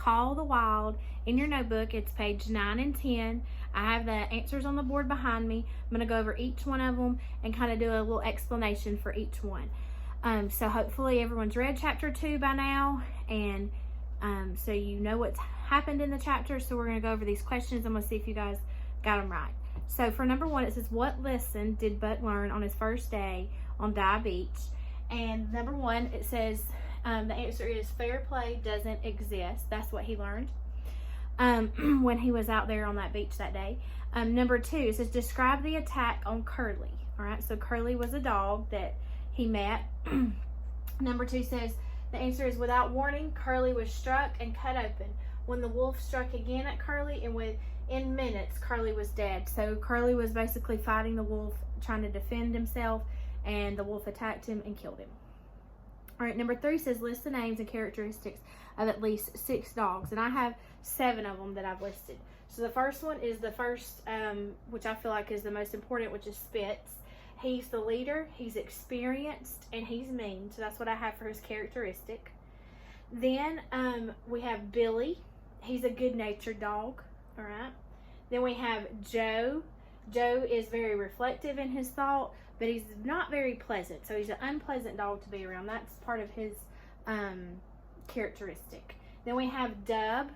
Call the Wild in your notebook. It's page 9 and 10. I have the answers on the board behind me. I'm going to go over each one of them and kind of do a little explanation for each one. So hopefully everyone's read chapter 2 by now, and so you know what's happened in the chapter. So we're going to go over these questions. I'm going to see if you guys got them right. So for number 1, it says, what lesson did Buck learn on his first day on Dye Beach? And number 1, it says the answer is fair play doesn't exist. That's what he learned when he was out there on that beach that day. Number 2, it says describe the attack on Curly. All right, so Curly was a dog that he met. Number 2 says the answer is without warning, Curly was struck and cut open. When the wolf struck again at Curly, and within minutes, Curly was dead. So Curly was basically fighting the wolf, trying to defend himself, and the wolf attacked him and killed him. All right, number 3 says list the names and characteristics of at least 6 dogs, and I have 7 of them that I've listed. So the first one is the first, which I feel like is the most important, which is Spitz. He's the leader, he's experienced, and he's mean. So that's what I have for his characteristic. Then we have Billy. He's a good-natured dog. All right. Then we have Joe. Joe is very reflective in his thought, but he's not very pleasant. So he's an unpleasant dog to be around. That's part of his characteristic. Then we have Dub.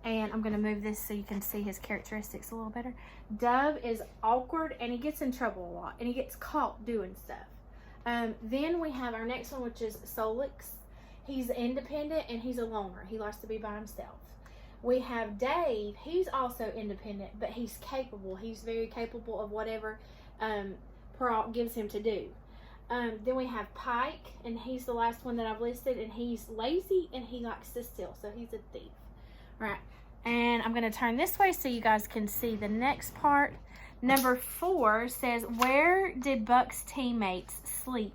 And I'm going to move this so you can see his characteristics a little better. Dub is awkward, and he gets in trouble a lot, and he gets caught doing stuff. Then we have our next one, which is Solix. He's independent, and he's a loner. He likes to be by himself. We have Dave. He's also independent, but he's capable. He's very capable of whatever Perrault gives him to do. Then we have Pike, and he's the last one that I've listed, and he's lazy, and he likes to steal, so he's a thief. Right, and I'm going to turn this way so you guys can see the next part. Number 4 says, where did Buck's teammates sleep?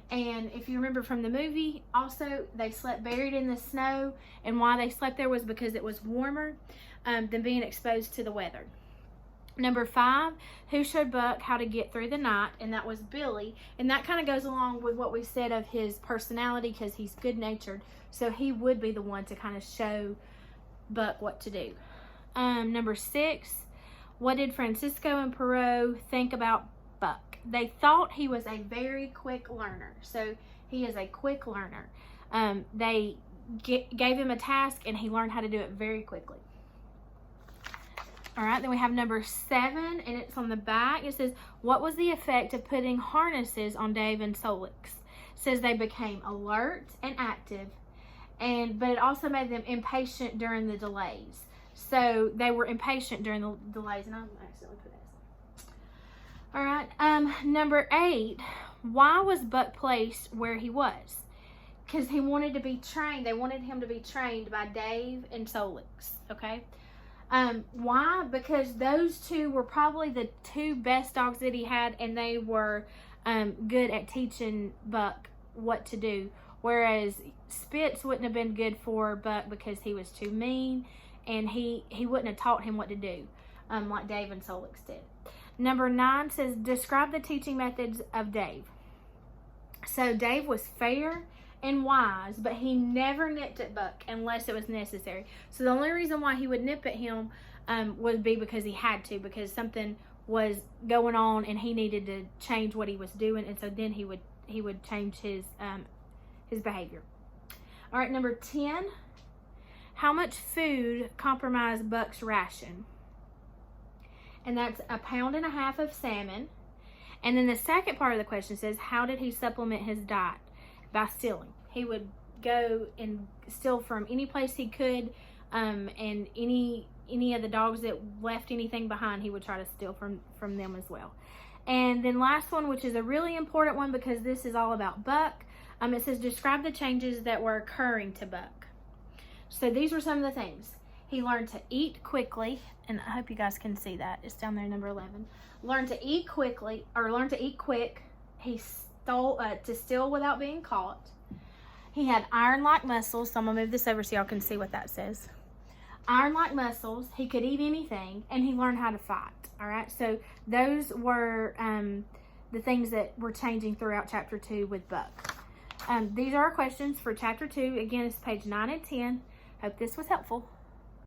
And if you remember from the movie, also they slept buried in the snow, and why they slept there was because it was warmer than being exposed to the weather. Number 5, who showed Buck how to get through the night? And that was Billy. And that kind of goes along with what we said of his personality, because he's good-natured, so he would be the one to kind of show Buck what to do. Number 6, what did Francisco and Perrault think about Buck? They thought he was a very quick learner. So he is a quick learner. They gave him a task, and he learned how to do it very quickly. All right, then we have number 7, and it's on the back. It says, what was the effect of putting harnesses on Dave and Solix? It says they became alert and active, but it also made them impatient during the delays. So they were impatient during the delays, and I accidentally put this. All right, number 8, why was Buck placed where he was? Because he wanted to be trained. They wanted him to be trained by Dave and Solix, okay? Why? Because those 2 were probably the 2 best dogs that he had, and they were good at teaching Buck what to do. Whereas Spitz wouldn't have been good for Buck because he was too mean, and he wouldn't have taught him what to do like Dave and Solix did. Number 9 says, describe the teaching methods of Dave. So Dave was fair and wise, but he never nipped at Buck unless it was necessary. So the only reason why he would nip at him would be because he had to, because something was going on and he needed to change what he was doing, and so then he would change his behavior. All right, number 10, how much food compromised Buck's ration? And that's 1.5 pounds of salmon. And then the second part of the question says, how did he supplement his diet? By stealing. He would go and steal from any place he could, and any of the dogs that left anything behind, he would try to steal from them as well. And then last one, which is a really important one because this is all about Buck. It says, describe the changes that were occurring to Buck. So these were some of the things. He learned to eat quickly, and I hope you guys can see that. It's down there, number 11. Learned to eat quickly, or learned to eat quick. He stole to steal without being caught. He had iron-like muscles. So I'm gonna move this over so y'all can see what that says. Iron-like muscles. He could eat anything, and he learned how to fight. All right. So those were the things that were changing throughout chapter 2 with Buck. These are our questions for chapter 2. Again, it's page 9 and 10. Hope this was helpful.